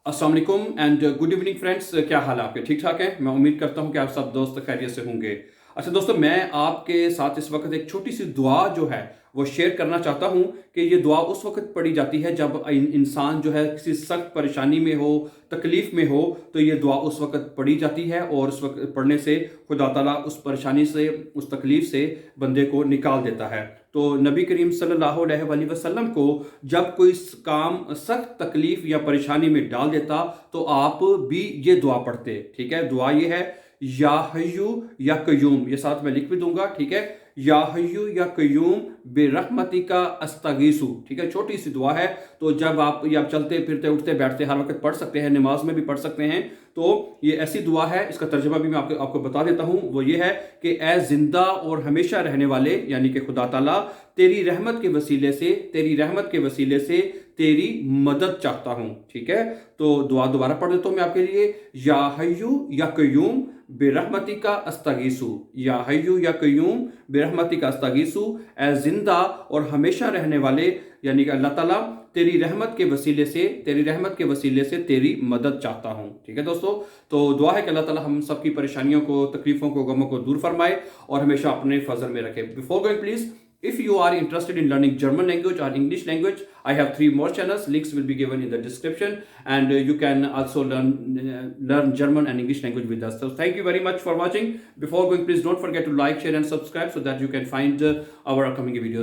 अस्सलाम वालेकुम and good evening friends. क्या हाल है आपके? ठीक ठाक हैं? मैं उम्मीद करता हूं कि आप सब दोस्त खैरियत से होंगे। अच्छा दोस्तों, मैं आपके साथ इस वक्त एक छोटी सी दुआ जो है वो शेयर करना चाहता हूं कि ये दुआ उस वक्त पढ़ी जाती है जब इंसान जो है किसी सख्त परेशानी में हो, तकलीफ में हो, तो ये दुआ उस वक्त पढ़ी जाती है और उस वक्त पढ़ने से खुदा ताला उस परेशानी से, उस तकलीफ से बंदे को निकाल देता है। तो नबी करीम सल्लल्लाहु अलैहि वसल्लम को जब कोई काम सख्त तकलीफ या परेशानी में डाल देता तो आप भी ये दुआ पढ़ते। ठीक है, दुआ ये है, या हय्यू या कयूम, ये साथ में लिख भी दूंगा। ठीक है, या हय्यू या कयूम बेरहमतिका अस्तगीसु। ठीक है, छोटी सी दुआ है, तो जब आप चलते फिरते उठते बैठते हर वक्त पढ़ सकते हैं, नमाज में भी पढ़ सकते हैं। तो ये ऐसी दुआ है, इसका तर्जुमा भी मैं आपको बता देता हूँ। वो ये है कि ए जिंदा और हमेशा रहने वाले, यानी कि खुदा ताला तेरी रहमत के वसीले से, तेरी रहमत के वसीले से तेरी मदद चाहता हूँ। ठीक है, तो दुआ दोबारा पढ़ देता हूँ मैं आपके लिए। या हय्यू या कयूम बेरहमतिका अस्तगीसु, या हय्यू या कयूम बेरहमतिका अस्तगीसु, ए जिंदा और हमेशा रहने वाले, यानी कि अल्लाह ताला तेरी रहमत के वसीले से, तेरी रहमत के वसीले से तेरी मदद चाहता हूँ। ठीक है दोस्तों, तो दुआ है कि अल्लाह ताला हम सबकी परेशानियों को, तकलीफों को, गमों को दूर फरमाए और हमेशा अपने फजल में रखे। Before going please, if you are interested in learning German language or English language, I have 3 more channels. Links will be given in the description, and you can also learn German and English language with us. So thank you very much for watching. Before going, please don't forget to like, share and subscribe so that you can find our upcoming videos.